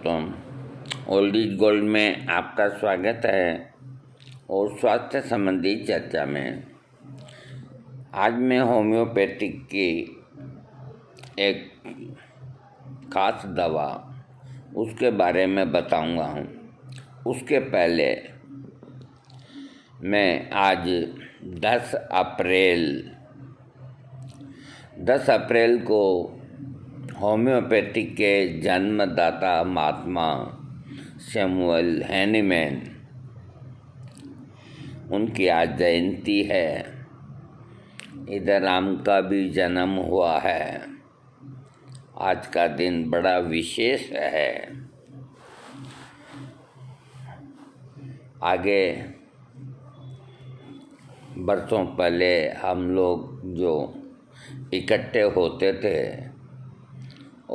दोस्तों, old is gold में आपका स्वागत है और स्वास्थ्य संबंधी चर्चा में आज मैं होम्योपैथिक की एक खास दवा उसके बारे में बताऊंगा हूँ। उसके पहले मैं आज 10 अप्रैल को होम्योपैथिक के जन्मदाता महात्मा सैमुअल हैनीमैन उनकी आज जयंती है। इधर राम का भी जन्म हुआ है। आज का दिन बड़ा विशेष है। आगे बरसों पहले हम लोग जो इकट्ठे होते थे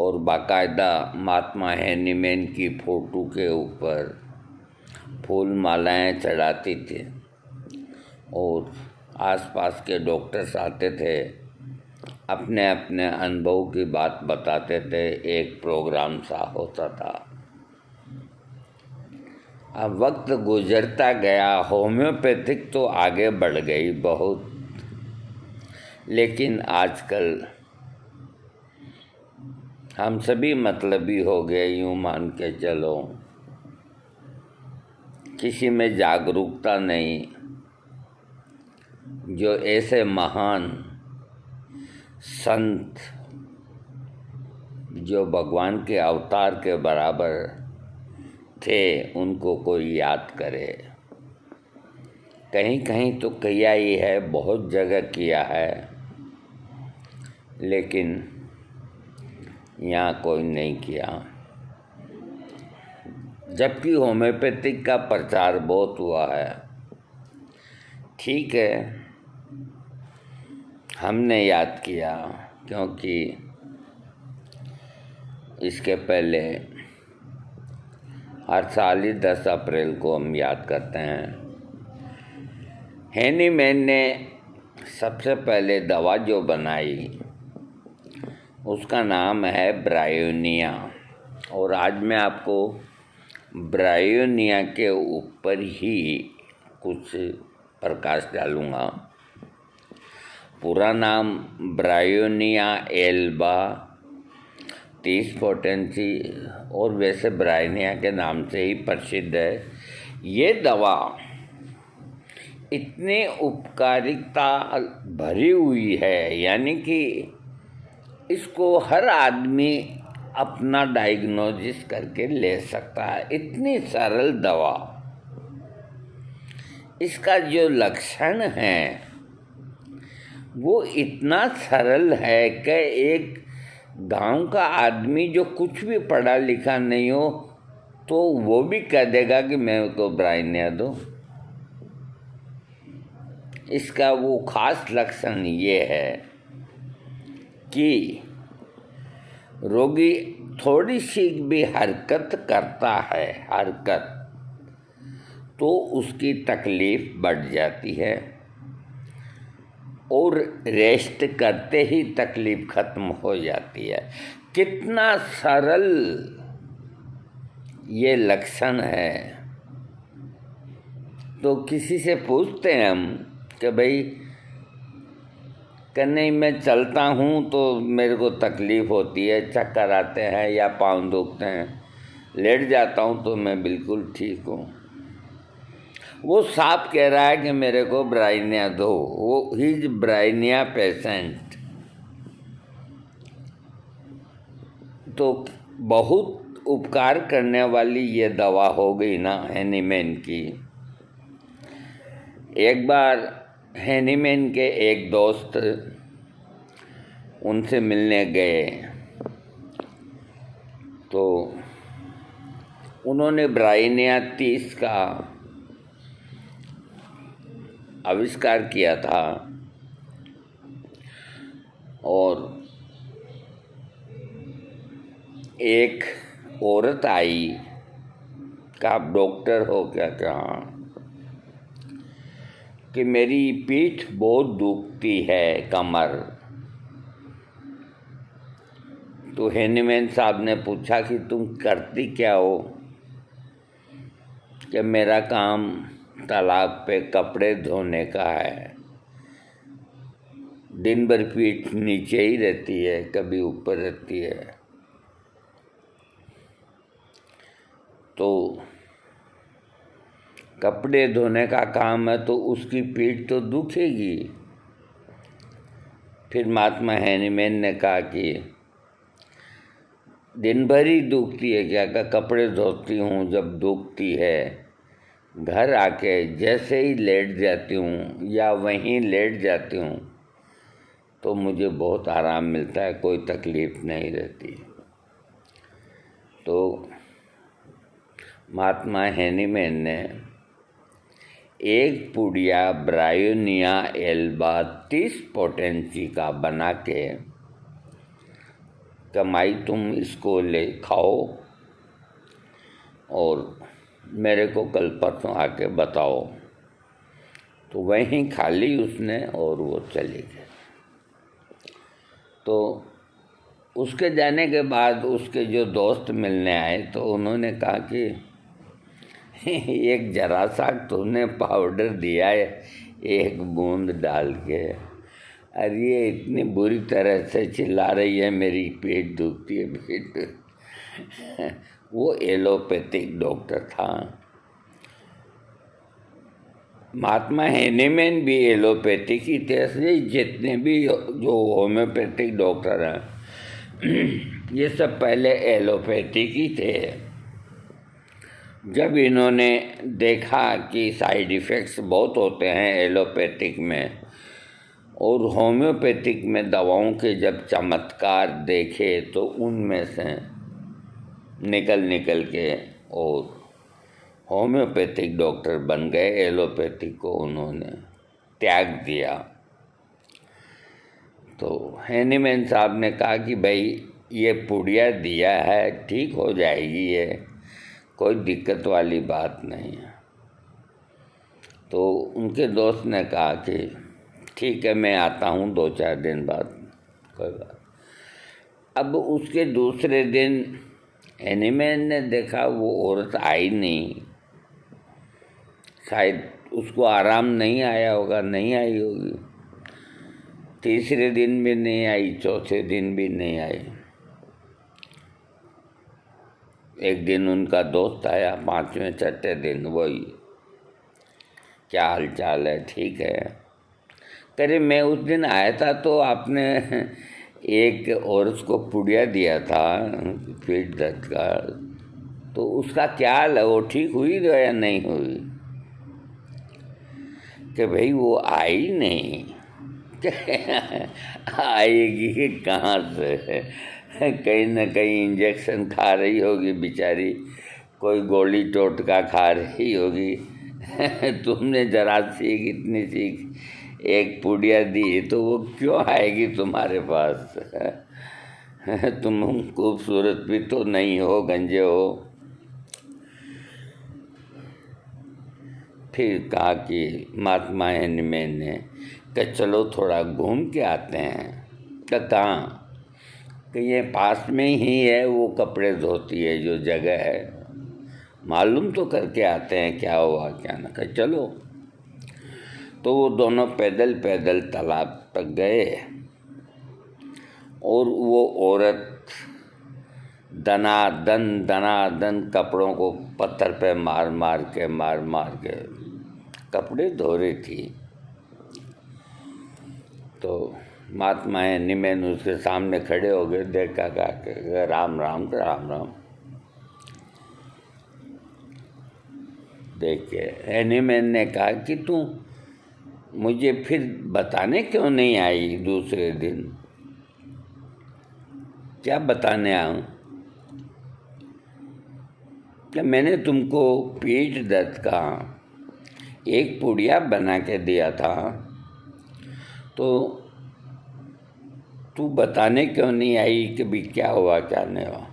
और बाकायदा महात्मा हैनीमैन की फ़ोटो के ऊपर फूल मालाएं चढ़ाती थी और आसपास के डॉक्टर्स आते थे, अपने अपने अनुभव की बात बताते थे। एक प्रोग्राम सा होता था। अब वक्त गुजरता गया, होम्योपैथिक तो आगे बढ़ गई बहुत, लेकिन आजकल हम सभी मतलबी हो गए, यूँ मान के चलो। किसी में जागरूकता नहीं। जो ऐसे महान संत जो भगवान के अवतार के बराबर थे, उनको कोई याद करे। कहीं कहीं तो किया ही है, बहुत जगह किया है, लेकिन यहाँ कोई नहीं किया। जबकि होम्योपैथिक का प्रचार बहुत हुआ है। ठीक है, हमने याद किया क्योंकि इसके पहले हर साल ही 10 अप्रैल को हम याद करते हैं। हैनीमैन ने सबसे पहले दवा जो बनाई उसका नाम है ब्रायोनिया, और आज मैं आपको ब्रायोनिया के ऊपर ही कुछ प्रकाश डालूँगा। पूरा नाम ब्रायोनिया एल्बा 30 पोटेंसी और वैसे ब्रायोनिया के नाम से ही प्रसिद्ध है। ये दवा इतनी उपकारिता भरी हुई है, यानी कि इसको हर आदमी अपना डायग्नोसिस करके ले सकता है। इतनी सरल दवा। इसका जो लक्षण है वो इतना सरल है कि एक गांव का आदमी जो कुछ भी पढ़ा लिखा नहीं हो तो वो भी कह देगा कि मेरे को ब्रायोनिया दो। इसका वो खास लक्षण ये है कि रोगी थोड़ी सी भी हरकत करता है, तो उसकी तकलीफ बढ़ जाती है और रेस्ट करते ही तकलीफ खत्म हो जाती है। कितना सरल ये लक्षण है। तो किसी से पूछते हैं हम कि भाई कि नहीं, मैं चलता हूँ तो मेरे को तकलीफ़ होती है, चक्कर आते हैं या पाँव दुखते हैं, लेट जाता हूँ तो मैं बिल्कुल ठीक हूँ। वो साफ कह रहा है कि मेरे को ब्रायोनिया दो। वो ही इज ब्रायोनिया पेशेंट। तो बहुत उपकार करने वाली ये दवा हो गई ना हैनीमैन की। एक बार हैनीमैन के एक दोस्त उनसे मिलने गए तो उन्होंने ब्रायोनिया 30 का आविष्कार किया था और एक औरत आई कि आप डॉक्टर हो क्या? हाँ। कि मेरी पीठ बहुत दुखती है, कमर, तो हैनीमैन साहब ने पूछा कि तुम करती क्या हो? कि मेरा काम तालाब पे कपड़े धोने का है। दिन भर पीठ नीचे ही रहती है, कभी ऊपर रहती है, तो कपड़े धोने का काम है तो उसकी पीठ तो दुखेगी। फिर महात्मा हैनीमैन ने कहा कि दिन भर ही दुखती है क्या? का कपड़े धोती हूँ जब दुखती है, घर आके जैसे ही लेट जाती हूँ या वहीं लेट जाती हूँ तो मुझे बहुत आराम मिलता है, कोई तकलीफ़ नहीं रहती। तो महात्मा हैनीमैन ने एक पुड़िया ब्रायोनिया एल्बा 30 पोटेंसी का बना के कमाई, तुम इसको ले खाओ और मेरे को कल परसों आके बताओ। तो वहीं खा ली उसने और वो चली गई। तो उसके जाने के बाद उसके जो दोस्त मिलने आए तो उन्होंने कहा कि एक जरा सा तूने पाउडर दिया है, एक बूंद डाल के, अरे ये इतनी बुरी तरह से चिल्ला रही है, मेरी पेट दुखती है पेट। वो एलोपैथिक डॉक्टर था। महात्मा हैनीमैन भी एलोपैथिक ही थे। जितने भी जो होम्योपैथिक डॉक्टर हैं ये सब पहले एलोपैथिक ही थे। जब इन्होंने देखा कि साइड इफ़ेक्ट्स बहुत होते हैं एलोपैथिक में और होम्योपैथिक में दवाओं के जब चमत्कार देखे तो उनमें से निकल के और होम्योपैथिक डॉक्टर बन गए। एलोपैथिक को उन्होंने त्याग दिया। तो हैनीमैन साहब ने कहा कि भाई ये पुड़िया दिया है, ठीक हो जाएगी, ये कोई दिक्कत वाली बात नहीं है। तो उनके दोस्त ने कहा कि ठीक है मैं आता हूँ 2-4 दिन बाद, कोई बात। अब उसके दूसरे दिन हैनीमैन ने देखा वो औरत आई नहीं, शायद उसको आराम नहीं आया होगा, नहीं आई होगी। तीसरे दिन भी नहीं आई, चौथे दिन भी नहीं आई। एक दिन उनका दोस्त आया, 5वें 6ठे दिन, वही क्या हाल चाल है, ठीक है? करे मैं उस दिन आया था तो आपने एक औरत को पुड़िया दिया था पेट दर्द का, तो उसका क्या हाल है, वो ठीक हुई या नहीं हुई? कि भाई वो आई नहीं। आएगी कहाँ से? कहीं न कहीं इंजेक्शन खा रही होगी बेचारी, कोई गोली टोटका खा रही होगी। तुमने जरा सी इतनी सी एक पुड़िया दी तो वो क्यों आएगी तुम्हारे पास? तुम खूबसूरत भी तो नहीं हो, गंजे हो। फिर कहा कि महात्मा हैनीमैन ने कि चलो थोड़ा घूम के आते हैं। कहाँ? कि ये पास में ही है, वो कपड़े धोती है जो जगह है, मालूम तो करके आते हैं क्या हुआ क्या ना। कहा चलो। तो वो दोनों पैदल पैदल तालाब तक गए और वो औरत दनादन कपड़ों को पत्थर पे मार मार के कपड़े धो रही थी। तो महात्मा हैनीमैन उसके सामने खड़े हो गए, देखा का राम राम राम राम। देख के हैनीमैन ने कहा कि तू मुझे फिर बताने क्यों नहीं आई दूसरे दिन? क्या बताने आऊँ? क्या मैंने तुमको पेट दर्द का एक पुड़िया बना के दिया था, तो तू बताने क्यों नहीं आई कि भी क्या हुआ क्या नहीं हुआ?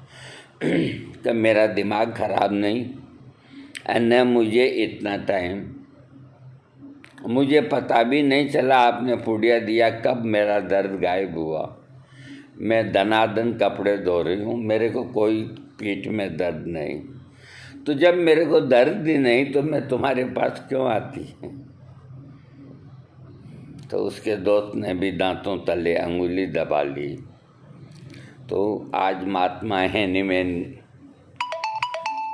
कि मेरा दिमाग ख़राब नहीं, न मुझे इतना टाइम, मुझे पता भी नहीं चला आपने पुड़िया दिया कब मेरा दर्द गायब हुआ। मैं दनादन कपड़े धो रही हूँ, मेरे को कोई पीठ में दर्द नहीं। तो जब मेरे को दर्द ही नहीं तो मैं तुम्हारे पास क्यों आती? तो उसके दोस्त ने भी दांतों तले अंगुली दबा ली। तो आज महात्मा हेनिमैन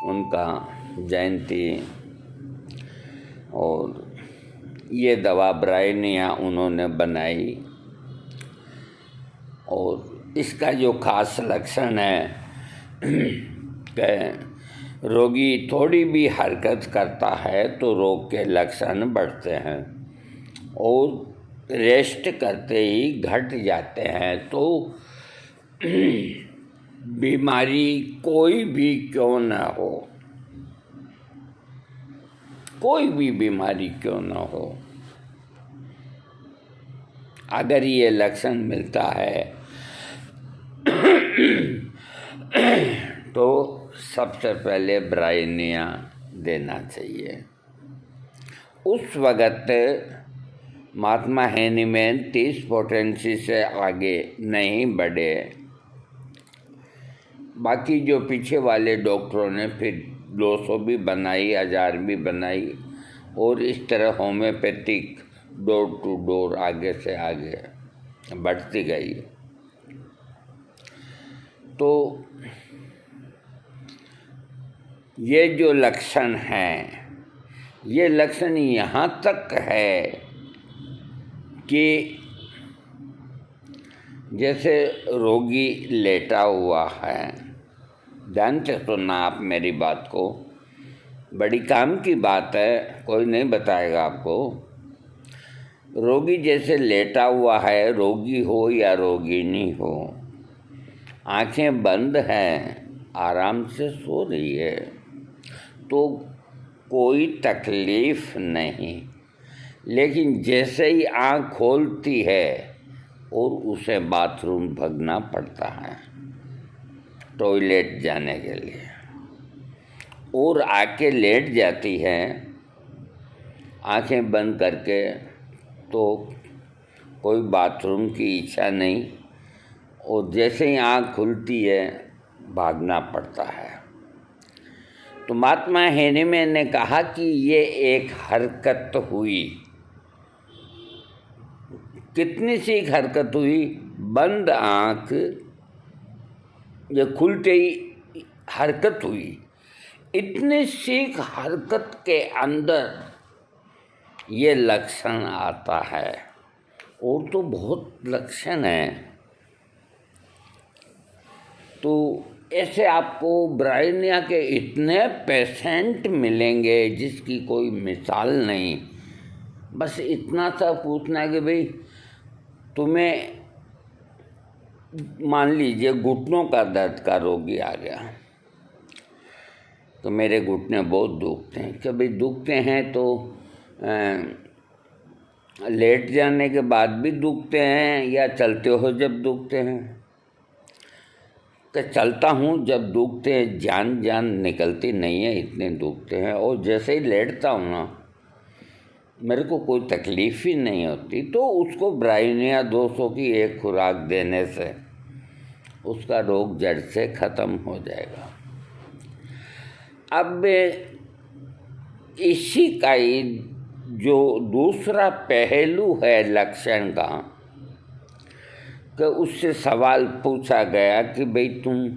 उनका जयंती, और ये दवा ब्रायनिया उन्होंने बनाई। और इसका जो खास लक्षण है कि रोगी थोड़ी भी हरकत करता है तो रोग के लक्षण बढ़ते हैं, और रेस्ट करते ही घट जाते हैं। तो बीमारी कोई भी क्यों ना हो, कोई भी बीमारी क्यों ना हो, अगर ये लक्षण मिलता है तो सबसे पहले ब्रायनिया देना चाहिए। उस वक़्त महात्मा हेनिमैन 30 पोटेंसी से आगे नहीं बढ़े। बाकी जो पीछे वाले डॉक्टरों ने फिर 200 भी बनाई, 1000 भी बनाई, और इस तरह होम्योपैथिक डोर टू डोर आगे से आगे बढ़ती गई। तो ये जो लक्षण हैं, ये लक्षण यहाँ तक है कि जैसे रोगी लेटा हुआ है, ध्यान से सुनना आप मेरी बात को, बड़ी काम की बात है, कोई नहीं बताएगा आपको। रोगी जैसे लेटा हुआ है, रोगी हो या रोगिणी हो, आंखें बंद हैं, आराम से सो रही है, तो कोई तकलीफ़ नहीं। लेकिन जैसे ही आँख खोलती है और उसे बाथरूम भागना पड़ता है टॉयलेट जाने के लिए, और आके लेट जाती है आंखें बंद करके, तो कोई बाथरूम की इच्छा नहीं, और जैसे ही आँख खुलती है भागना पड़ता है। तो महात्मा हेनिमैन ने कहा कि ये एक हरकत हुई। कितनी सी हरकत हुई? बंद आँख, ये खुलते ही हरकत हुई। इतनी सी हरकत के अंदर ये लक्षण आता है, और तो बहुत लक्षण हैं। तो ऐसे आपको ब्रायनिया के इतने पेशेंट मिलेंगे जिसकी कोई मिसाल नहीं। बस इतना सा पूछना है कि भाई तुम्हें, मान लीजिए घुटनों का दर्द का रोगी आ गया, तो मेरे घुटने बहुत दुखते हैं। कि भाई दुखते हैं तो लेट जाने के बाद भी दुखते हैं या चलते हो जब दुखते हैं? कि चलता हूँ जब दुखते हैं, जान निकलती नहीं है, इतने दुखते हैं, और जैसे ही लेटता हूँ ना मेरे को कोई तकलीफ़ ही नहीं होती। तो उसको ब्रायनिया 200 की एक खुराक देने से उसका रोग जड़ से ख़त्म हो जाएगा। अब इसी का ही जो दूसरा पहलू है लक्षण का, कि उससे सवाल पूछा गया कि भाई तुम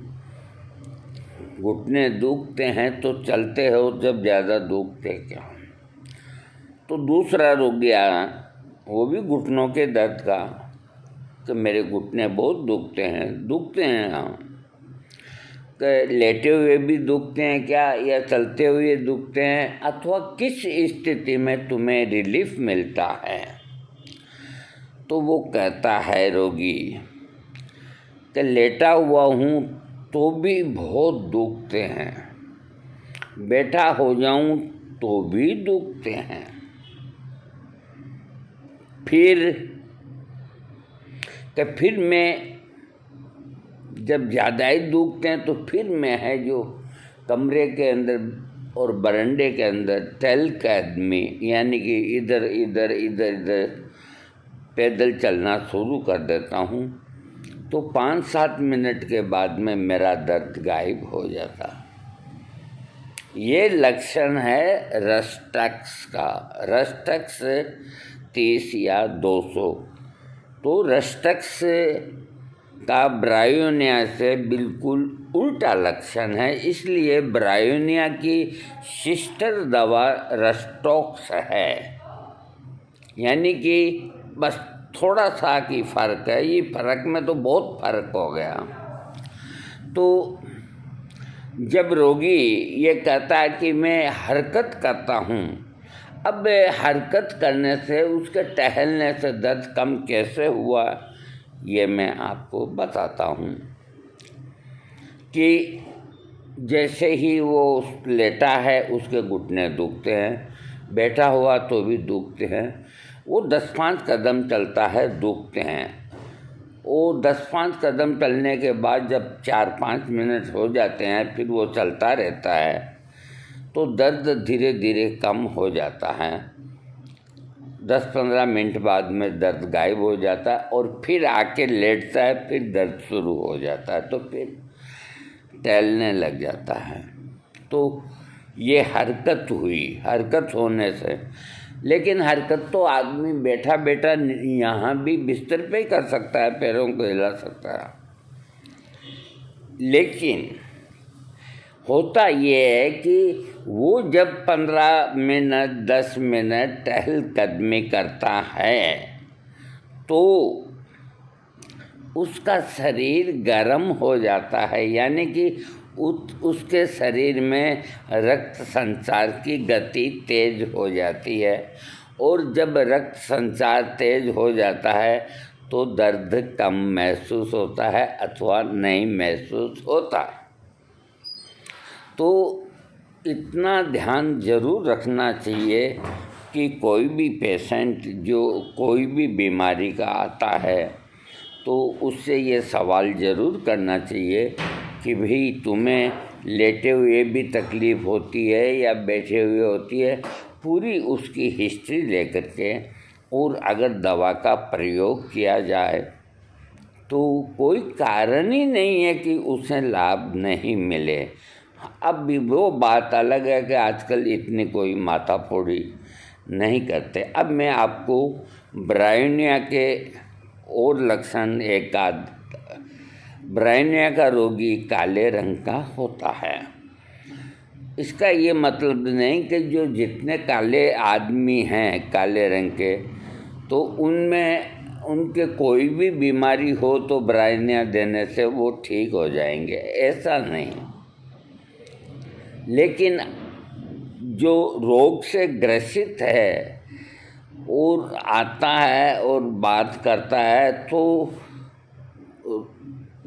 घुटने दुखते हैं तो चलते हो जब ज़्यादा दुखते क्या? तो दूसरा रोगी आया, वो भी घुटनों के दर्द का, कि मेरे घुटने बहुत दुखते हैं हाँ। कि लेटे हुए भी दुखते हैं क्या, या चलते हुए दुखते हैं, अथवा किस स्थिति में तुम्हें रिलीफ मिलता है? तो वो कहता है रोगी कि लेटा हुआ हूँ तो भी बहुत दुखते हैं, बैठा हो जाऊँ तो भी दुखते हैं, फिर मैं जब ज़्यादा ही दुखते हैं तो फिर मैं है जो कमरे के अंदर और बरंडे के अंदर चहलकदमी, यानी कि इधर इधर पैदल चलना शुरू कर देता हूँ, तो 5-7 मिनट के बाद में मेरा दर्द गायब हो जाता। ये लक्षण है रस्टक्स का। रस्टक्स 30 या 200। तो रस्टक्स का ब्रायोनिया से बिल्कुल उल्टा लक्षण है, इसलिए ब्रायोनिया की सिस्टर दवा रस्टॉक्स है। यानी कि बस थोड़ा सा की फ़र्क है, ये फ़र्क में तो बहुत फ़र्क हो गया। तो जब रोगी ये कहता है कि मैं हरकत करता हूँ, अब हरकत करने से, उसके टहलने से दर्द कम कैसे हुआ, ये मैं आपको बताता हूँ। कि जैसे ही वो लेटा है उसके घुटने दुखते हैं, बैठा हुआ तो भी दुखते हैं, वो 10-5 कदम चलता है दुखते हैं। वो 10-5 कदम चलने के बाद जब 4-5 मिनट हो जाते हैं, फिर वो चलता रहता है, तो दर्द धीरे धीरे कम हो जाता है। 10-15 मिनट बाद में दर्द गायब हो जाता है और फिर आके लेटता है, फिर दर्द शुरू हो जाता है, तो फिर टहलने लग जाता है। तो ये हरकत हुई, हरकत होने से। लेकिन हरकत तो आदमी बैठा बैठा यहाँ भी बिस्तर पे ही कर सकता है, पैरों को हिला सकता है। लेकिन होता ये है कि वो जब 15 मिनट 10 मिनट टहलकदमी करता है तो उसका शरीर गर्म हो जाता है, यानी कि उसके शरीर में रक्त संचार की गति तेज हो जाती है। और जब रक्त संचार तेज हो जाता है तो दर्द कम महसूस होता है अथवा नहीं महसूस होता। तो इतना ध्यान जरूर रखना चाहिए कि कोई भी पेशेंट जो कोई भी बीमारी का आता है तो उससे ये सवाल ज़रूर करना चाहिए कि भाई तुम्हें लेटे हुए भी तकलीफ़ होती है या बैठे हुए होती है, पूरी उसकी हिस्ट्री लेकर के और अगर दवा का प्रयोग किया जाए तो कोई कारण ही नहीं है कि उसे लाभ नहीं मिले। अब भी वो बात अलग है कि आजकल इतनी कोई माथाफोड़ी नहीं करते। अब मैं आपको ब्रायोनिया के और लक्षण एक आध। ब्रायोनिया का रोगी काले रंग का होता है। इसका ये मतलब नहीं कि जो जितने काले आदमी हैं काले रंग के, तो उनमें उनके कोई भी बीमारी हो तो ब्रायोनिया देने से वो ठीक हो जाएंगे, ऐसा नहीं। लेकिन जो रोग से ग्रसित है और आता है और बात करता है तो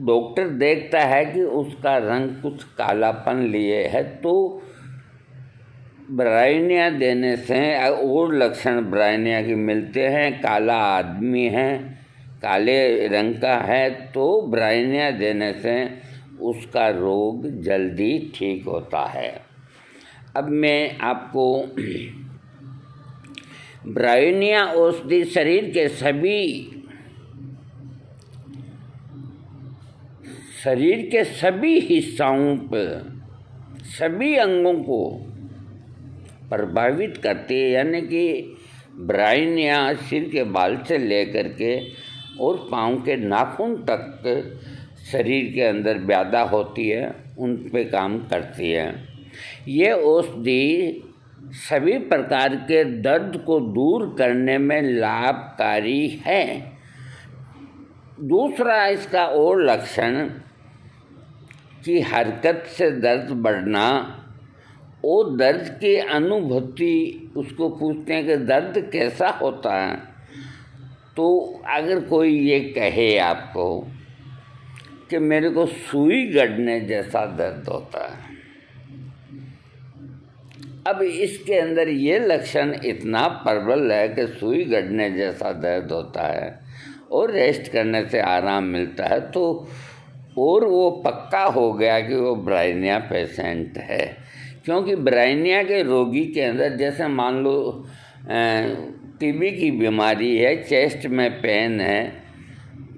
डॉक्टर देखता है कि उसका रंग कुछ कालापन लिए है, तो ब्रायोनिया देने से और लक्षण ब्रायोनिया के मिलते हैं, काला आदमी है, काले रंग का है, तो ब्रायोनिया देने से उसका रोग जल्दी ठीक होता है। अब मैं आपको ब्रायोनिया औषधि शरीर के सभी हिस्सों पर, सभी अंगों को प्रभावित करती है। यानी कि ब्रायोनिया सिर के बाल से लेकर के और पाँव के नाखून तक शरीर के अंदर व्याधा होती है, उन पे काम करती है। ये औषधि सभी प्रकार के दर्द को दूर करने में लाभकारी है। दूसरा इसका और लक्षण कि हरकत से दर्द बढ़ना और दर्द की अनुभूति, उसको पूछते हैं कि दर्द कैसा होता है। तो अगर कोई ये कहे आपको कि मेरे को सुई गड़ने जैसा दर्द होता है, अब इसके अंदर ये लक्षण इतना प्रबल है कि सुई गड़ने जैसा दर्द होता है और रेस्ट करने से आराम मिलता है, तो और वो पक्का हो गया कि वो ब्रायोनिया पेशेंट है। क्योंकि ब्रायोनिया के रोगी के अंदर, जैसे मान लो टीबी की बीमारी है, चेस्ट में पेन है,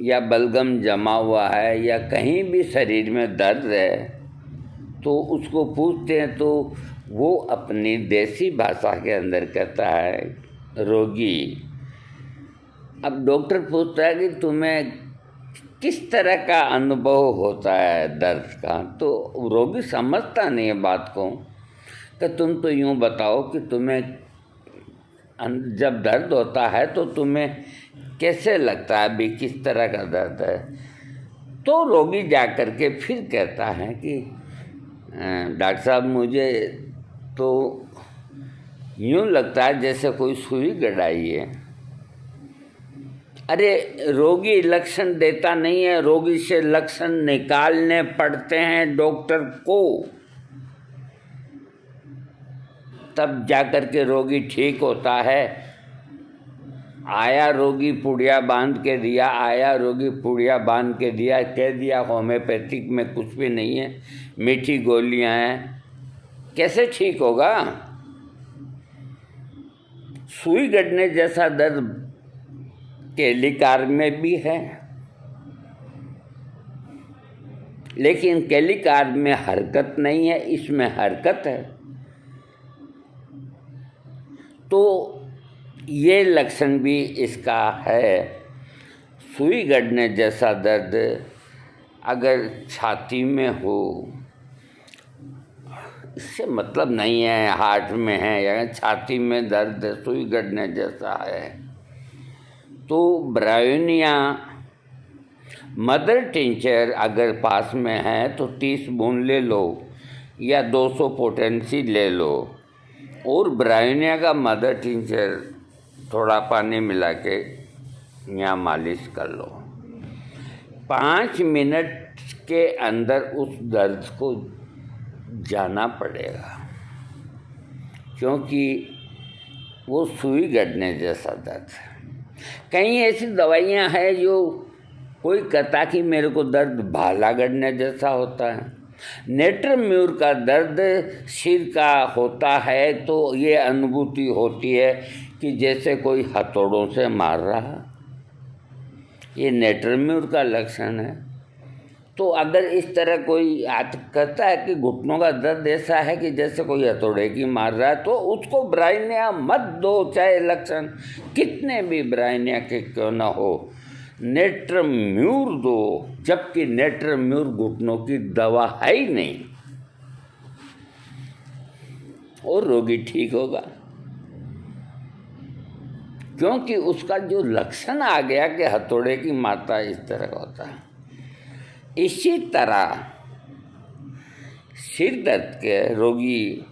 या बलगम जमा हुआ है या कहीं भी शरीर में दर्द है तो उसको पूछते हैं तो वो अपनी देसी भाषा के अंदर कहता है रोगी। अब डॉक्टर पूछता है कि तुम्हें किस तरह का अनुभव होता है दर्द का, तो रोगी समझता नहीं है बात को। कि तुम तो यूँ बताओ कि तुम्हें जब दर्द होता है तो तुम्हें कैसे लगता है, भी किस तरह का दर्द है। तो रोगी जा कर के फिर कहता है कि डॉक्टर साहब मुझे तो यूँ लगता है जैसे कोई सुई गड़ाई है। अरे रोगी लक्षण देता नहीं है, रोगी से लक्षण निकालने पड़ते हैं डॉक्टर को, तब जाकर के रोगी ठीक होता है। आया रोगी पुड़िया बांध के दिया, आया रोगी पुड़िया बांध के दिया, कह दिया होम्योपैथिक में कुछ भी नहीं है, मीठी गोलियां हैं, कैसे ठीक होगा। सुई गड़ने जैसा दर्द केलिकार में भी है, लेकिन केलिकार में हरकत नहीं है, इसमें हरकत है। तो ये लक्षण भी इसका है। सुई गड़ने जैसा दर्द अगर छाती में हो, इससे मतलब नहीं है हार्ट में है या छाती में दर्द सुई गड़ने जैसा है, तो ब्रायोनिया मदर टिंचर अगर पास में है तो 30 बूंद ले लो या 200 पोटेंसी ले लो, और ब्रायोनिया का मदर टिंचर थोड़ा पानी मिला के यहाँ मालिश कर लो। 5 मिनट के अंदर उस दर्द को जाना पड़ेगा, क्योंकि वो सुई गड़ने जैसा दर्द है। कई ऐसी दवाइयाँ हैं जो कोई कहता कि मेरे को दर्द भाला गड़ने जैसा होता है। नेट्रम्यूर का दर्द सिर का होता है तो ये अनुभूति होती है कि जैसे कोई हथौड़ों से मार रहा, ये नेट्रम्यूर का लक्षण है। तो अगर इस तरह कोई कहता है कि घुटनों का दर्द ऐसा है कि जैसे कोई हथौड़े की मार रहा है, तो उसको ब्रायोनिया मत दो, चाहे लक्षण कितने भी ब्रायोनिया के क्यों ना हो, नेट्रम्यूर दो, जबकि नेट्रम्यूर घुटनों की दवा है ही नहीं, और रोगी ठीक होगा। क्योंकि उसका जो लक्षण आ गया कि हथौड़े की मात्रा इस तरह का होता है। इसी तरह सिर दर्द के रोगी,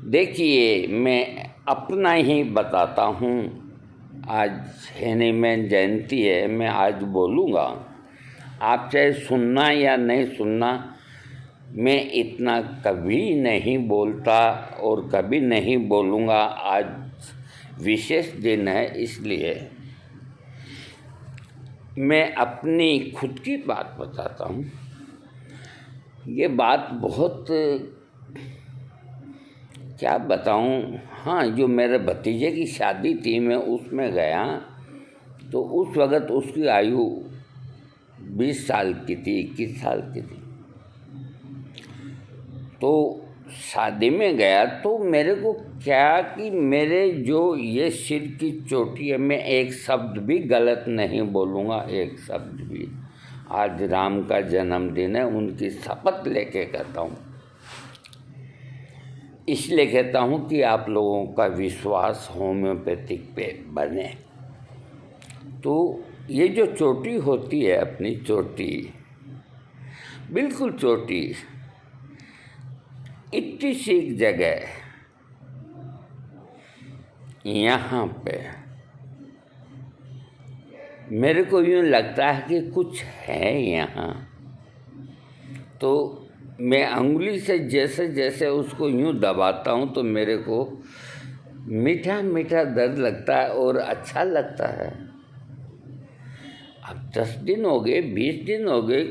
देखिए मैं अपना ही बताता हूँ। आज हेनीमैन जयंती है, मैं आज बोलूँगा, आप चाहे सुनना या नहीं सुनना, मैं इतना कभी नहीं बोलता और कभी नहीं बोलूँगा। आज विशेष दिन है, इसलिए मैं अपनी खुद की बात बताता हूँ। ये बात बहुत क्या बताऊँ। हाँ, जो मेरे भतीजे की शादी थी, मैं उसमें गया तो उस वक़्त उसकी आयु 20 साल की थी, 21 साल की थी। तो शादी में गया तो मेरे को क्या कि मेरे जो ये सिर की चोटी है, मैं एक शब्द भी गलत नहीं बोलूँगा, एक शब्द भी। आज राम का जन्मदिन है, उनकी शपथ लेके कहता हूँ। इसलिए कहता हूँ कि आप लोगों का विश्वास होम्योपैथिक पे बने। तो ये जो चोटी होती है, अपनी चोटी, बिल्कुल चोटी, इतनी सी जगह यहाँ पे मेरे को यूँ लगता है कि कुछ है यहाँ। तो मैं अंगुली से जैसे जैसे उसको यूँ दबाता हूँ तो मेरे को मीठा मीठा दर्द लगता है और अच्छा लगता है। अब 10 दिन हो गए, 20 दिन हो गए,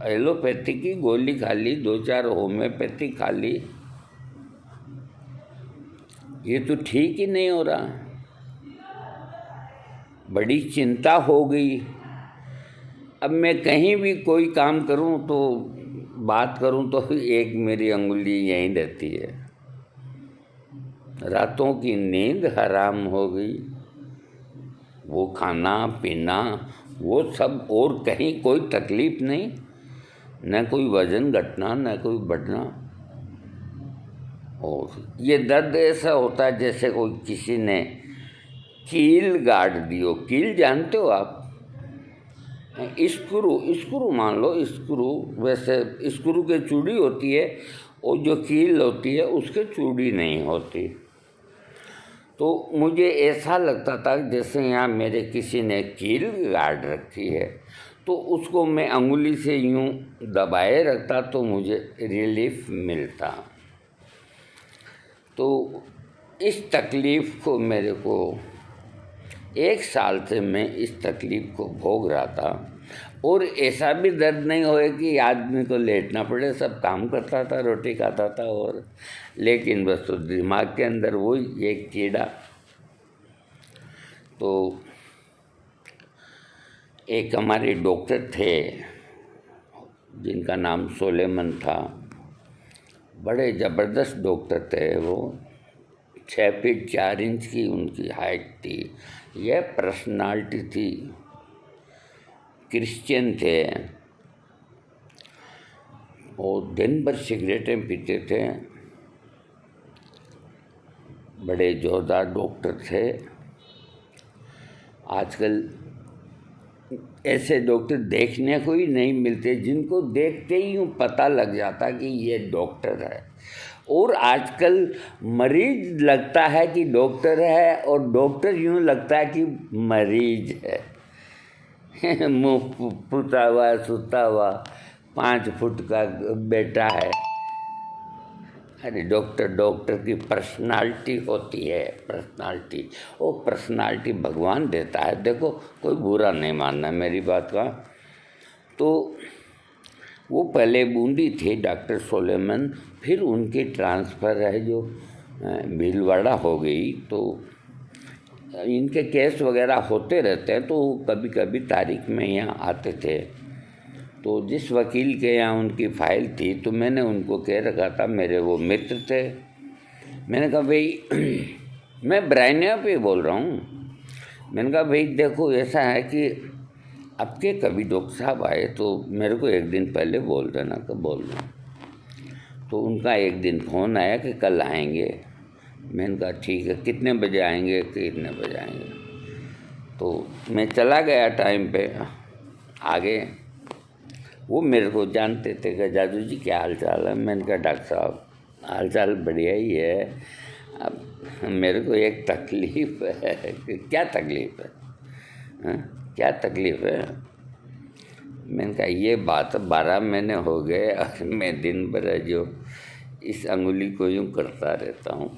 एलोपैथी की गोली खा ली, 2-4 होम्योपैथी खा ली, ये तो ठीक ही नहीं हो रहा। बड़ी चिंता हो गई। अब मैं कहीं भी कोई काम करूं तो बात करूं तो एक मेरी अंगुली यहीं रहती है। रातों की नींद हराम हो गई, वो खाना पीना वो सब, और कहीं कोई तकलीफ नहीं, न कोई वजन घटना न कोई बढ़ना। और ये दर्द ऐसा होता है जैसे कोई किसी ने कील गाड़ दी हो। कील जानते हो आप? स्क्रू मान लो, स्क्रू, वैसे स्क्रू के चूड़ी होती है और जो कील होती है उसके चूड़ी नहीं होती। तो मुझे ऐसा लगता था जैसे यहाँ मेरे किसी ने कील गाड़ रखी है, तो उसको मैं अंगुली से यूँ दबाए रखता तो मुझे रिलीफ मिलता। तो इस तकलीफ़ को मेरे को 1 साल से मैं इस तकलीफ़ को भोग रहा था। और ऐसा भी दर्द नहीं होए कि आदमी को लेटना पड़े, सब काम करता था, रोटी खाता था, और लेकिन बस तो दिमाग के अंदर वही एक कीड़ा। तो एक हमारे डॉक्टर थे जिनका नाम सोलेमन था, बड़े ज़बरदस्त डॉक्टर थे वो। 6 फीट 4 इंच की उनकी हाइट थी, यह पर्सनालिटी थी, क्रिश्चियन थे और दिन भर सिगरेटें पीते थे। बड़े जोरदार डॉक्टर थे। आजकल ऐसे डॉक्टर देखने को ही नहीं मिलते, जिनको देखते ही यूँ पता लग जाता कि ये डॉक्टर है। और आजकल मरीज लगता है कि डॉक्टर है और डॉक्टर यूँ लगता है कि मरीज है। मुँह फूटा हुआ, सुता हुआ, 5 फुट का बेटा है। अरे डॉक्टर की पर्सनालिटी होती है, पर्सनालिटी। वो पर्सनालिटी भगवान देता है, देखो कोई बुरा नहीं मानना मेरी बात का। तो वो पहले बूंदी थे डॉक्टर सोलेमन, फिर उनकी ट्रांसफ़र है जो भीलवाड़ा हो गई। तो इनके केस वगैरह होते रहते हैं, तो कभी कभी तारीख में यहाँ आते थे। तो जिस वकील के यहाँ उनकी फ़ाइल थी, तो मैंने उनको कह रखा था, मेरे वो मित्र थे, मैंने कहा भाई मैं ब्रायनिया पे बोल रहा हूँ। मैंने कहा भाई देखो ऐसा है कि आपके कभी डॉक्टर साहब आए तो मेरे को एक दिन पहले बोल देना, कब बोल दूँ। तो उनका एक दिन फ़ोन आया कि कल आएंगे। मैंने कहा ठीक है, कितने बजे आएंगे, कितने बजे आएंगे। तो मैं चला गया टाइम पे, आगे वो मेरे को जानते थे कि जादू जी क्या हाल चाल है। मैंने कहा डॉक्टर साहब हाल चाल बढ़िया ही है, अब मेरे को एक तकलीफ़ है। क्या तकलीफ़ है? हाँ? क्या तकलीफ़ है? मैंने कहा ये बात 12 महीने हो गए और मैं दिन भर जो इस अंगुली को यूँ करता रहता हूँ,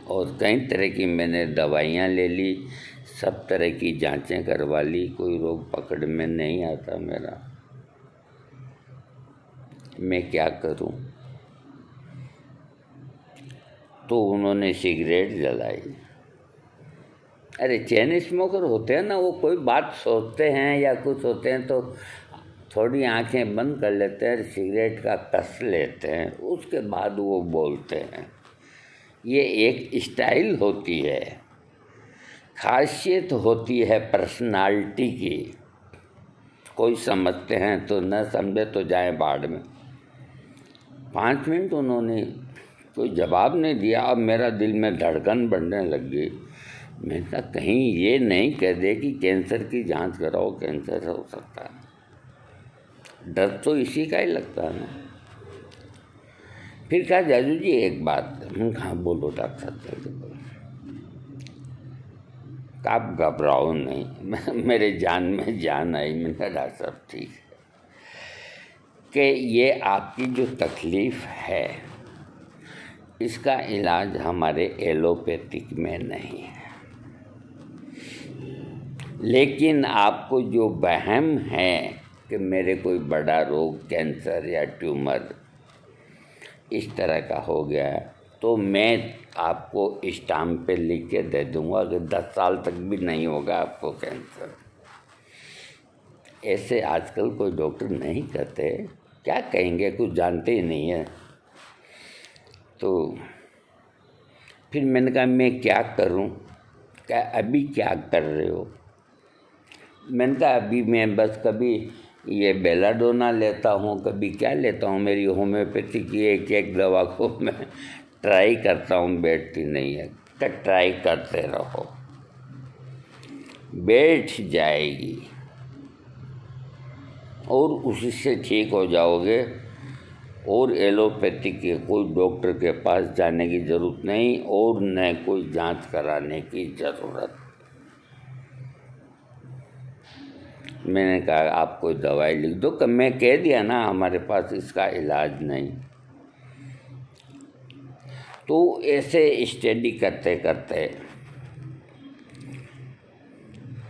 और कई तरह की मैंने दवाइयाँ ले ली, सब तरह की जांचें करवा ली, कोई रोग पकड़ में नहीं आता मेरा। मैं क्या करूं? तो उन्होंने सिगरेट जलाई। अरे चैन स्मोकर होते हैं ना, वो कोई बात सोचते हैं या कुछ होते हैं तो थोड़ी आंखें बंद कर लेते हैं, सिगरेट का कस लेते हैं, उसके बाद वो बोलते हैं। ये एक स्टाइल होती है, खासियत होती है पर्सनालिटी की। कोई समझते हैं तो न समझे तो जाए बाढ़ में। 5 मिनट उन्होंने कोई जवाब नहीं दिया। अब मेरा दिल में धड़कन बढ़ने लग गई। मैंने कहा कहीं ये नहीं कह दे कि कैंसर की जांच कराओ, कैंसर हो सकता है। डर तो इसी का ही लगता है ना। फिर कहा जादू जी एक बात। हाँ बोलो डॉक्टर साहब। आप घबराओ नहीं, मेरे जान में जान आई। मैंने कहा डॉक्टर साहब ठीक है कि ये आपकी जो तकलीफ़ है इसका इलाज हमारे एलोपैथिक में नहीं है, लेकिन आपको जो वहम है कि मेरे कोई बड़ा रोग कैंसर या ट्यूमर इस तरह का हो गया है, तो मैं आपको स्टाम्प पे लिख के दे दूंगा कि 10 साल तक भी नहीं होगा आपको कैंसर। ऐसे आजकल कोई डॉक्टर नहीं करते, क्या कहेंगे, कुछ जानते ही नहीं है। तो फिर मैंने कहा मैं क्या करूं, क्या अभी क्या कर रहे हो? मैंने कहा अभी मैं बस कभी ये बेलाडोना लेता हूँ, कभी क्या लेता हूँ, मेरी होम्योपैथी की एक एक दवा को मैं ट्राई करता हूँ, बैठती नहीं है। तो ट्राई करते रहो, बैठ जाएगी और उसी से ठीक हो जाओगे। और एलोपैथी के कोई डॉक्टर के पास जाने की ज़रूरत नहीं और न कोई जांच कराने की ज़रूरत। मैंने कहा आप कोई दवाई लिख दो, कि मैं कह दिया ना हमारे पास इसका इलाज नहीं। तो ऐसे स्टडी करते करते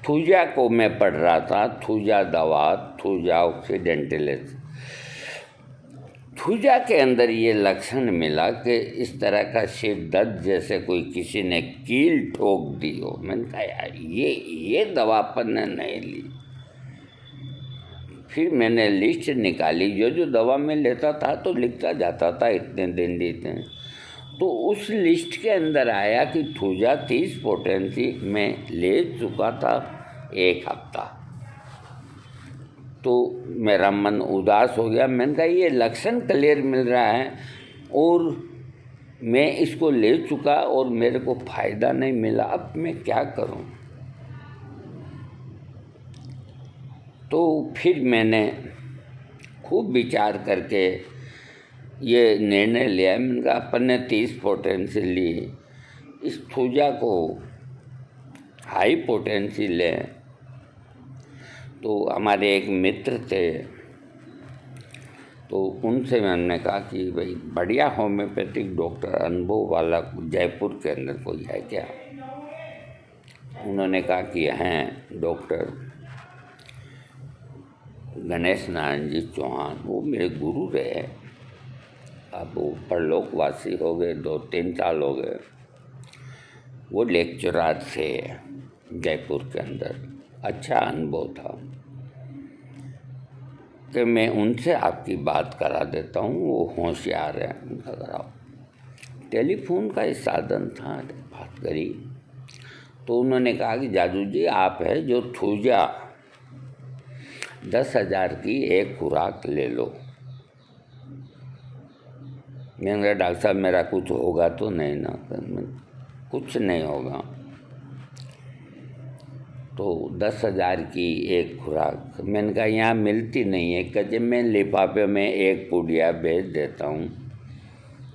थूजा को मैं पढ़ रहा था, थूजा दवा, थूजा ऑक्सीडेंटलिस। थूजा के अंदर ये लक्षण मिला कि इस तरह का सिर दर्द जैसे कोई किसी ने कील ठोक दी हो। मैंने कहा यार ये दवा अपन ने नहीं ली। फिर मैंने लिस्ट निकाली, जो दवा मैं लेता था तो लिखता जाता था इतने दिन लेते। तो उस लिस्ट के अंदर आया कि थूजा 30 पोटेंसी में ले चुका था 1 हफ्ता। तो मेरा मन उदास हो गया। मैंने कहा ये लक्षण क्लियर मिल रहा है और मैं इसको ले चुका और मेरे को फ़ायदा नहीं मिला, अब मैं क्या करूं? तो फिर मैंने खूब विचार करके ये निर्णय लिया। मैंने कहा अपन ने 30 पोटेंसी ली, इस थूजा को हाई पोटेंसी लें। तो हमारे एक मित्र थे, तो उनसे मैंने कहा कि भाई बढ़िया होम्योपैथिक डॉक्टर अनुभव वाला जयपुर के अंदर कोई है क्या? उन्होंने कहा कि हैं डॉक्टर गणेश नारायण जी चौहान, वो मेरे गुरु रहे। अब वो परलोकवासी हो गए, 2-3 साल हो गए। वो लेक्चरर थे जयपुर के अंदर, अच्छा अनुभव था कि मैं उनसे आपकी बात करा देता हूँ, वो होशियार है, उनका कराओ। टेलीफोन का ही साधन था, बात करी। तो उन्होंने कहा कि जादू जी आप है जो थूजा 10,000 की एक खुराक ले लो। मैंने कहा डॉक्टर साहब मेरा कुछ होगा तो नहीं ना? कुछ नहीं होगा। तो 10,000 की एक खुराक, मैंने कहा यहाँ मिलती नहीं है, कि जब मैं लिफाफे में एक पुड़िया भेज देता हूँ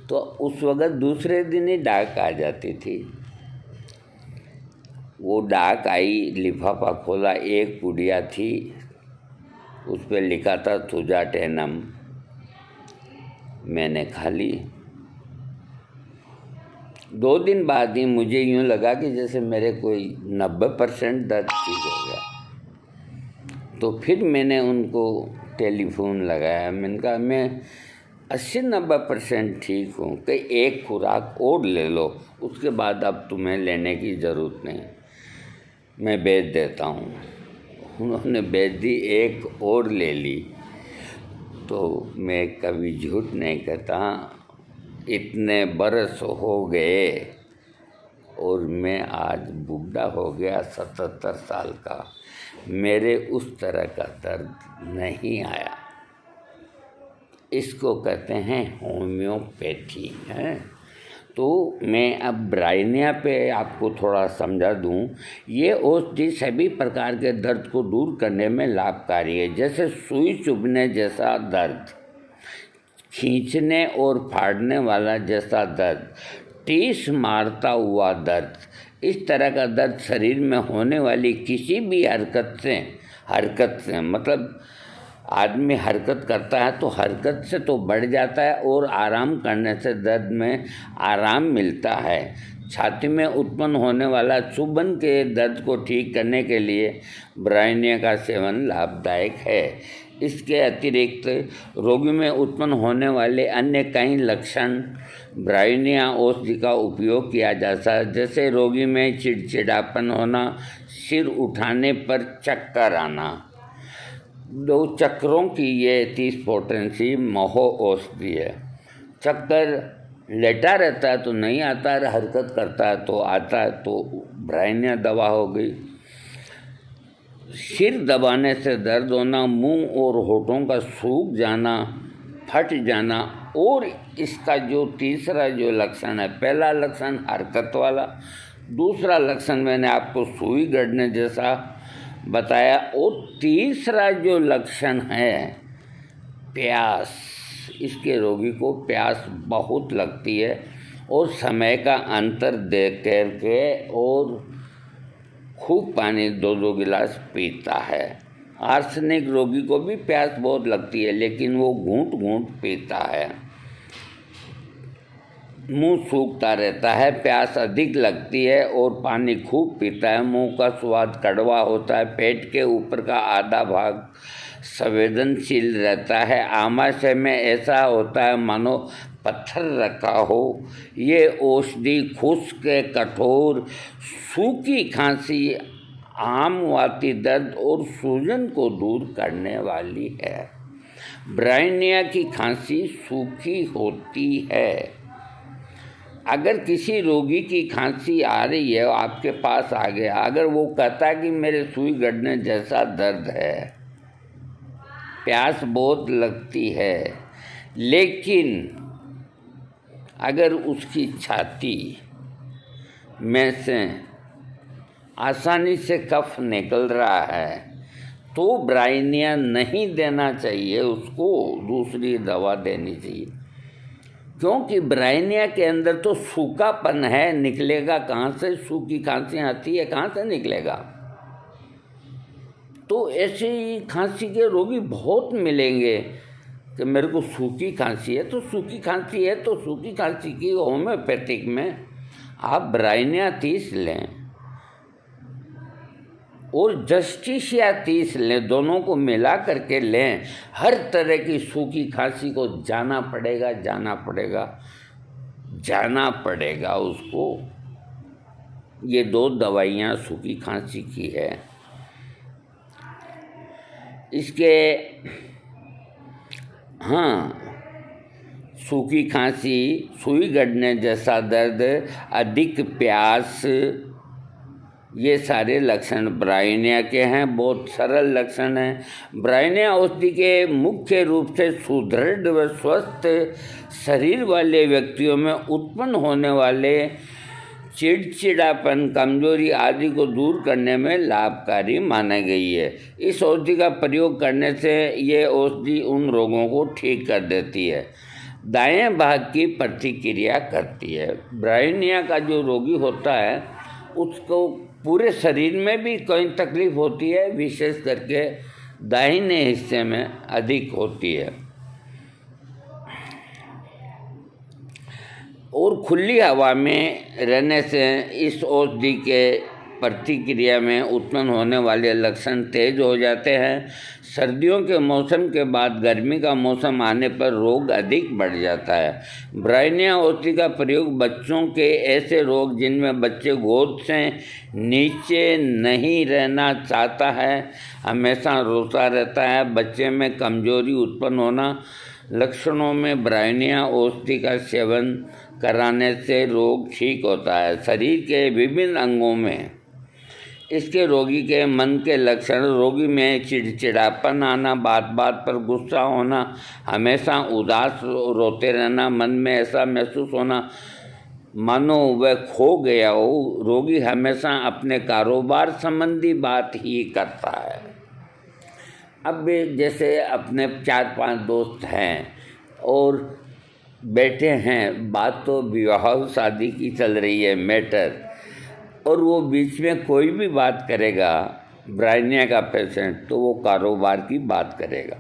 तो उस वक़्त दूसरे दिन ही डाक आ जाती थी। वो डाक आई, लिफाफा खोला, एक पुड़िया थी, उस पर लिखा था थूजा टेनम। मैंने खा ली। 2 दिन बाद ही मुझे यूँ लगा कि जैसे मेरे कोई 90% दर्द ठीक हो गया। तो फिर मैंने उनको टेलीफोन लगाया। मैंने कहा मैं 80-90% ठीक हूँ, कि एक खुराक और ले लो, उसके बाद अब तुम्हें लेने की ज़रूरत नहीं, मैं भेज देता हूँ। उन्होंने भेज दी, एक और ले ली। तो मैं कभी झूठ नहीं कहता, इतने बरस हो गए और मैं आज बूढ़ा हो गया, 77 साल का, मेरे उस तरह का दर्द नहीं आया। इसको कहते हैं होम्योपैथी है। तो मैं अब ब्राइनिया पे आपको थोड़ा समझा दूं। ये औषधि सभी प्रकार के दर्द को दूर करने में लाभकारी है, जैसे सुई चुभने जैसा दर्द, खींचने और फाड़ने वाला जैसा दर्द, टीस मारता हुआ दर्द। इस तरह का दर्द शरीर में होने वाली किसी भी हरकत से मतलब आदमी हरकत करता है तो हरकत से तो बढ़ जाता है और आराम करने से दर्द में आराम मिलता है। छाती में उत्पन्न होने वाला चुभन के दर्द को ठीक करने के लिए ब्राह्मण्य का सेवन लाभदायक है। इसके अतिरिक्त रोगी में उत्पन्न होने वाले अन्य कई लक्षण ब्राह्मण्य औषधि का उपयोग किया जाता है, जैसे रोगी में चिड़चिड़ापन होना, सिर उठाने पर चक्कर आना। 2 चक्करों की ये 30 पोटेंसी महो औषधि है। चक्कर लेटा रहता है तो नहीं आता है, हरकत करता है तो आता है, तो ब्राह्मण्य दवा हो गई। सिर दबाने से दर्द होना, मुंह और होठों का सूख जाना, फट जाना, और इसका जो तीसरा जो लक्षण है, पहला लक्षण हरकत वाला, दूसरा लक्षण मैंने आपको सुई गड़ने जैसा बताया, और तीसरा जो लक्षण है प्यास। इसके रोगी को प्यास बहुत लगती है और समय का अंतर देख कर के और खूब पानी 2-2 गिलास पीता है। आर्सेनिक रोगी को भी प्यास बहुत लगती है, लेकिन वो घूंट पीता है। मुंह सूखता रहता है, प्यास अधिक लगती है और पानी खूब पीता है। मुंह का स्वाद कड़वा होता है, पेट के ऊपर का आधा भाग संवेदनशील रहता है। आमाशय में ऐसा होता है मानो पत्थर रखा हो। ये औषधि खुश्क, कठोर, सूखी खांसी, आम वाती दर्द और सूजन को दूर करने वाली है। ब्राह्मण्य की खांसी सूखी होती है। अगर किसी रोगी की खांसी आ रही है, आपके पास आ गया, अगर वो कहता है कि मेरे सुई गड़ने जैसा दर्द है, प्यास बहुत लगती है, लेकिन अगर उसकी छाती में से आसानी से कफ निकल रहा है तो ब्राह्मण्य नहीं देना चाहिए, उसको दूसरी दवा देनी चाहिए। क्योंकि ब्राह्मण्य के अंदर तो सूखापन है, निकलेगा कहाँ से? सूखी खांसी आती है, कहाँ से निकलेगा? तो ऐसे ही खांसी के रोगी बहुत मिलेंगे कि मेरे को सूखी खांसी है, तो सूखी खांसी है तो सूखी खांसी की होम्योपैथिक में आप ब्राह्मण्य 30 लें और जस्टिसिया 30 लें, दोनों को मिला करके लें। हर तरह की सूखी खांसी को जाना पड़ेगा उसको। ये 2 दवाइयाँ सूखी खांसी की है। इसके सूखी खांसी, सुई गड़ने जैसा दर्द, अधिक प्यास, ये सारे लक्षण ब्राह्मण्य के हैं। बहुत सरल लक्षण हैं। ब्राह्मण्य औषधि के मुख्य रूप से सुदृढ़ व स्वस्थ शरीर वाले व्यक्तियों में उत्पन्न होने वाले चिड़चिड़ापन, कमजोरी आदि को दूर करने में लाभकारी माना गई है। इस औषधि का प्रयोग करने से ये औषधि उन रोगों को ठीक कर देती है, दाएं भाग की प्रतिक्रिया करती है। ब्राह्मण्य का जो रोगी होता है उसको पूरे शरीर में भी कोई तकलीफ होती है, विशेष करके दाहिने हिस्से में अधिक होती है। और खुली हवा में रहने से इस औषधि के प्रतिक्रिया में उत्पन्न होने वाले लक्षण तेज हो जाते हैं। सर्दियों के मौसम के बाद गर्मी का मौसम आने पर रोग अधिक बढ़ जाता है। ब्राह्मण्य औषधि का प्रयोग बच्चों के ऐसे रोग जिनमें बच्चे गोद से नीचे नहीं रहना चाहता है, हमेशा रोता रहता है, बच्चे में कमजोरी उत्पन्न होना, लक्षणों में ब्राह्मण्य औषधि का सेवन कराने से रोग ठीक होता है। शरीर के विभिन्न अंगों में इसके रोगी के मन के लक्षण, रोगी में चिड़चिड़ापन आना, बात बात पर गुस्सा होना, हमेशा उदास रोते रहना, मन में ऐसा महसूस होना मानो वह खो गया हो। रोगी हमेशा अपने कारोबार संबंधी बात ही करता है। अब जैसे अपने 4-5 दोस्त हैं और बैठे हैं, बात तो विवाह शादी की चल रही है मैटर, और वो बीच में कोई भी बात करेगा ब्राह्मण्य का पेशेंट, तो वो कारोबार की बात करेगा।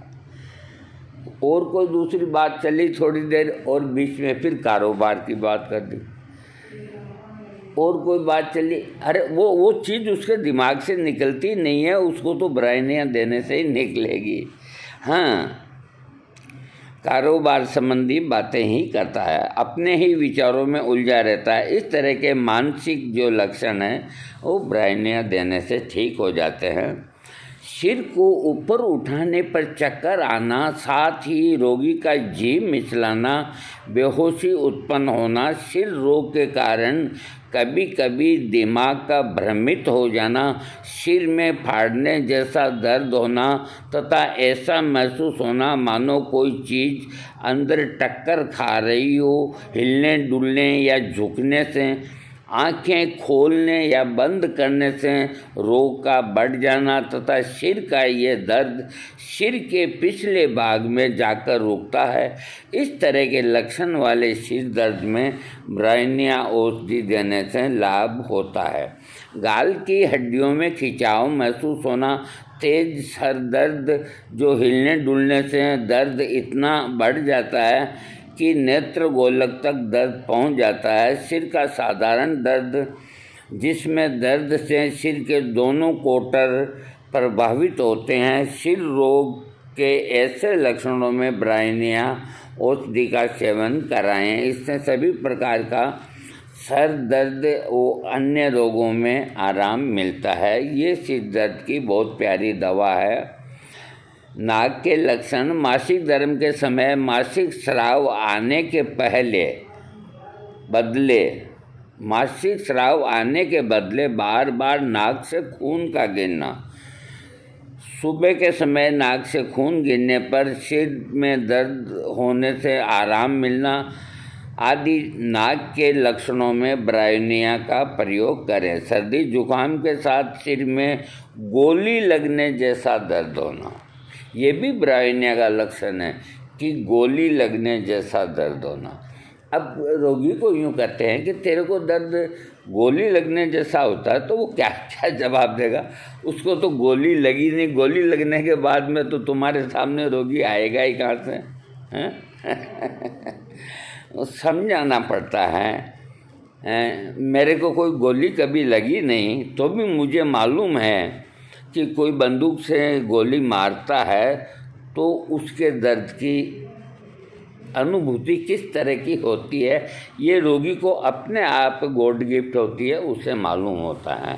और कोई दूसरी बात चली थोड़ी देर और बीच में फिर कारोबार की बात कर दी, और कोई बात चली, अरे वो चीज़ उसके दिमाग से निकलती नहीं है, उसको तो ब्राइनियाँ देने से ही निकलेगी। हाँ, कारोबार संबंधी बातें ही करता है, अपने ही विचारों में उलझा रहता है। इस तरह के मानसिक जो लक्षण हैं वो ब्राइनियाँ देने से ठीक हो जाते हैं। सिर को ऊपर उठाने पर चक्कर आना, साथ ही रोगी का जी मिचलाना, बेहोशी उत्पन्न होना, सिर रोग के कारण कभी कभी दिमाग का भ्रमित हो जाना, सिर में फाड़ने जैसा दर्द होना तथा ऐसा महसूस होना मानो कोई चीज़ अंदर टक्कर खा रही हो, हिलने डुलने या झुकने से, आँखें खोलने या बंद करने से रोग का बढ़ जाना तथा सिर का ये दर्द सिर के पिछले भाग में जाकर रुकता है। इस तरह के लक्षण वाले सिर दर्द में ब्राइनिया औषधि देने से लाभ होता है। गाल की हड्डियों में खिंचाव महसूस होना, तेज सर दर्द जो हिलने डुलने से दर्द इतना बढ़ जाता है कि नेत्र गोलक तक दर्द पहुंच जाता है। सिर का साधारण दर्द जिसमें दर्द से सिर के दोनों कोटर प्रभावित होते हैं। सिर रोग के ऐसे लक्षणों में ब्राइनिया औषधि का सेवन कराएं, इससे सभी प्रकार का सर दर्द और अन्य रोगों में आराम मिलता है। ये सिर दर्द की बहुत प्यारी दवा है। नाक के लक्षण, मासिक धर्म के समय मासिक स्राव आने के बदले बार बार नाक से खून का गिरना, सुबह के समय नाक से खून गिरने पर सिर में दर्द होने से आराम मिलना आदि नाक के लक्षणों में ब्राइनिया का प्रयोग करें। सर्दी जुकाम के साथ सिर में गोली लगने जैसा दर्द होना, ये भी ब्राइनिया का लक्षण है कि गोली लगने जैसा दर्द होना। अब रोगी को यूँ कहते हैं कि तेरे को दर्द गोली लगने जैसा होता है, तो वो क्या क्या जवाब देगा? उसको तो गोली लगी नहीं, गोली लगने के बाद में तो तुम्हारे सामने रोगी आएगा ही कहाँ से, हैं? समझाना पड़ता है। मेरे को कोई गोली कभी लगी नहीं, तो भी मुझे मालूम है कि कोई बंदूक से गोली मारता है तो उसके दर्द की अनुभूति किस तरह की होती है, ये रोगी को अपने आप गॉड गिफ्ट होती है, उसे मालूम होता है।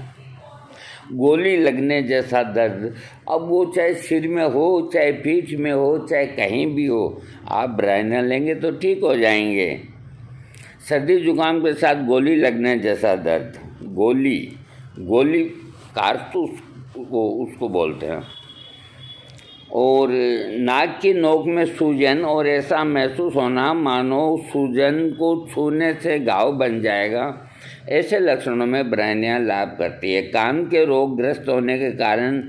गोली लगने जैसा दर्द, अब वो चाहे सिर में हो, चाहे पीठ में हो, चाहे कहीं भी हो, आप ब्राइनिया लेंगे तो ठीक हो जाएंगे। सर्दी जुकाम के साथ गोली लगने जैसा दर्द, गोली कारतूस को उसको बोलते हैं। और नाक की नोक में सूजन और ऐसा महसूस होना मानो सूजन को छूने से घाव बन जाएगा, ऐसे लक्षणों में ब्राइनिया लाभ करती है। कान के रोग ग्रस्त होने के कारण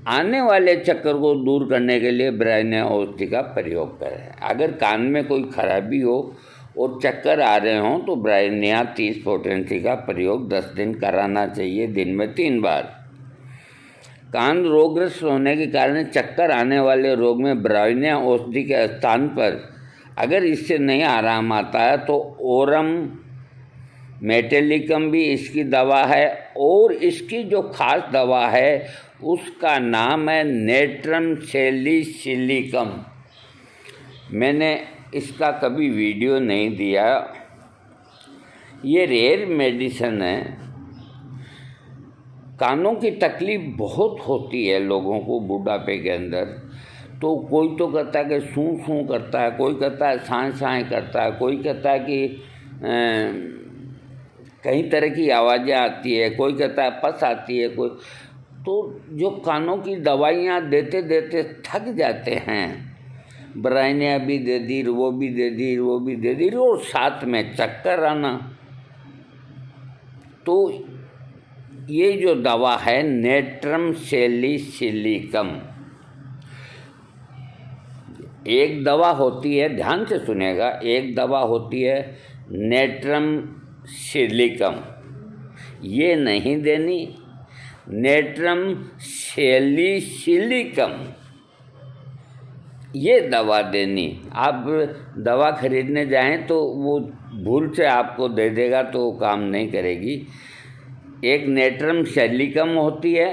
आने वाले चक्कर को दूर करने के लिए ब्राइनिया औषधि का प्रयोग करें। अगर कान में कोई खराबी हो और चक्कर आ रहे हों तो ब्राइनिया 30 पोटेंसी का प्रयोग 10 दिन कराना चाहिए, दिन में 3 बार। कान रोगग्रस्त होने के कारण चक्कर आने वाले रोग में ब्राइनिया औषधि के स्थान पर अगर इससे नहीं आराम आता है तो ओरम मेटेलिकम भी इसकी दवा है, और इसकी जो खास दवा है उसका नाम है नेट्रम सैलिसिलिकम। मैंने इसका कभी वीडियो नहीं दिया, ये रेयर मेडिसिन है। कानों की तकलीफ़ बहुत होती है लोगों को बुढ़ापे के अंदर, तो कोई तो कहता है कि सूं सूं करता है, कोई कहता है साएँ साएँ करता है, कोई कहता है कि कई तरह की आवाज़ें आती है, कोई कहता है पस आती है, कोई तो जो कानों की दवाइयाँ देते देते थक जाते हैं, ब्राइनिया भी दे दी, वो भी दे दी, वो भी दे दी, और साथ में चक्कर आना, तो ये जो दवा है नेट्रम सैलिसिलिकम, एक दवा होती है, ध्यान से सुनेगा, एक दवा होती है नेट्रम सैलिसिलिकम, ये नहीं देनी, नेट्रम सैलिसिलिकम ये दवा देनी। आप दवा खरीदने जाएं तो वो भूल से आपको दे देगा तो काम नहीं करेगी। एक नेट्रम सैलिकम होती है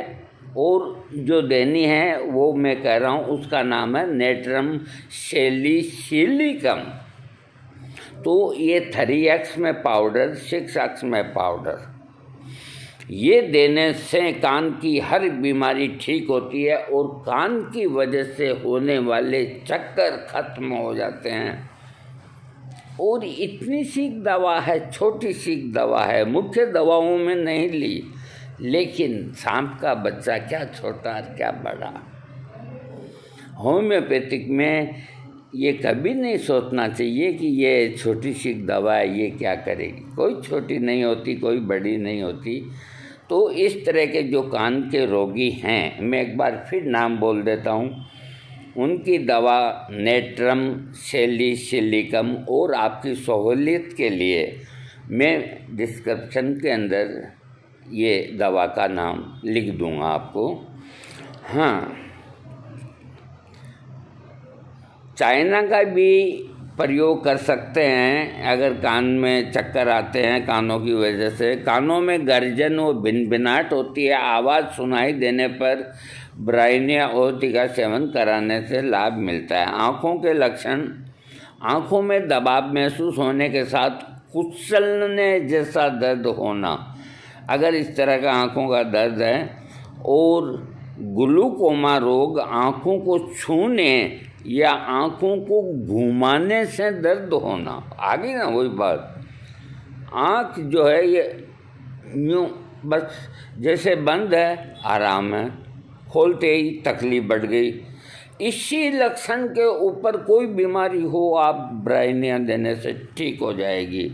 और जो देनी है वो मैं कह रहा हूँ उसका नाम है नेट्रम सैलिसिलिकम। तो ये 3x में पाउडर, 6x में पाउडर, ये देने से कान की हर बीमारी ठीक होती है और कान की वजह से होने वाले चक्कर खत्म हो जाते हैं। और इतनी सी दवा है, छोटी सी दवा है, मुख्य दवाओं में नहीं ली, लेकिन सांप का बच्चा क्या छोटा और क्या बड़ा। होम्योपैथिक में ये कभी नहीं सोचना चाहिए कि ये छोटी सी दवा है, ये क्या करेगी। कोई छोटी नहीं होती, कोई बड़ी नहीं होती। तो इस तरह के जो कान के रोगी हैं, मैं एक बार फिर नाम बोल देता हूँ, उनकी दवा नेट्रम सैलिसिलिकम। और आपकी सहूलियत के लिए मैं डिस्क्रिप्शन के अंदर ये दवा का नाम लिख दूँगा आपको। हाँ, चाइना का भी प्रयोग कर सकते हैं अगर कान में चक्कर आते हैं कानों की वजह से। कानों में गर्जन व भिनभिनाहट होती है, आवाज़ सुनाई देने पर ब्राइनिया ओटी का सेवन कराने से लाभ मिलता है। आँखों के लक्षण: आँखों में दबाव महसूस होने के साथ कुचलने जैसा दर्द होना, अगर इस तरह का आँखों का दर्द है। और ग्लूकोमा रोग: आँखों को छूने या आँखों को घुमाने से दर्द होना। आगे ना वही बात, आँख जो है ये यूँ बस जैसे बंद है आराम है, खोलते ही तकलीफ बढ़ गई। इसी लक्षण के ऊपर कोई बीमारी हो, आप ब्राइनिया देने से ठीक हो जाएगी।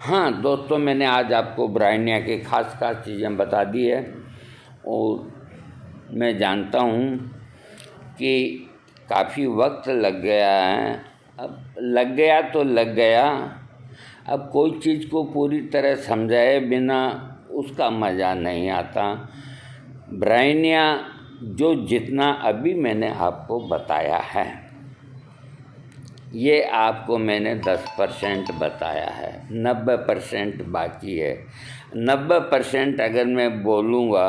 हाँ दोस्तों, मैंने आज आपको ब्राइनिया की खास चीज़ें बता दी है। और मैं जानता हूँ कि काफ़ी वक्त लग गया है, अब लग गया तो लग गया। अब कोई चीज़ को पूरी तरह समझाए बिना उसका मज़ा नहीं आता। ब्राइनिया जो जितना अभी मैंने आपको बताया है, ये आपको मैंने 10% बताया है, 90% बाकी है। 90% अगर मैं बोलूँगा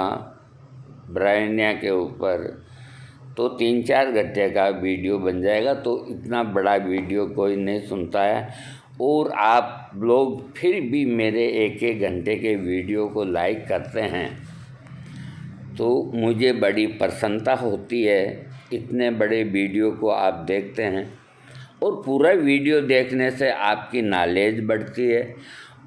ब्राइनिया के ऊपर तो 3-4 घंटे का वीडियो बन जाएगा। तो इतना बड़ा वीडियो कोई नहीं सुनता है। और आप लोग फिर भी मेरे 1-1 घंटे के वीडियो को लाइक करते हैं तो मुझे बड़ी प्रसन्नता होती है। इतने बड़े वीडियो को आप देखते हैं और पूरा वीडियो देखने से आपकी नॉलेज बढ़ती है।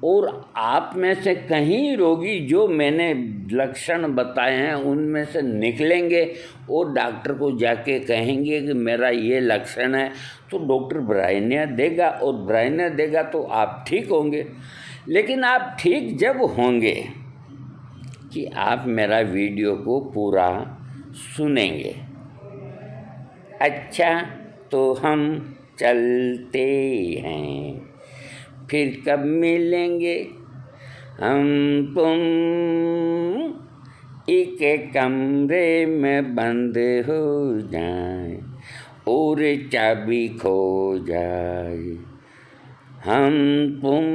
और आप में से कहीं रोगी जो मैंने लक्षण बताए हैं उनमें से निकलेंगे और डॉक्टर को जाके कहेंगे कि मेरा ये लक्षण है, तो डॉक्टर ब्राइनिया देगा। और ब्राइनिया देगा तो आप ठीक होंगे। लेकिन आप ठीक जब होंगे कि आप मेरा वीडियो को पूरा सुनेंगे। अच्छा, तो हम चलते हैं, फिर कब मिलेंगे हम तुम एक कमरे में बंद हो जाए और चाबी खो जाए हम तुम।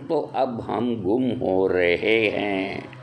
तो अब हम गुम हो रहे हैं।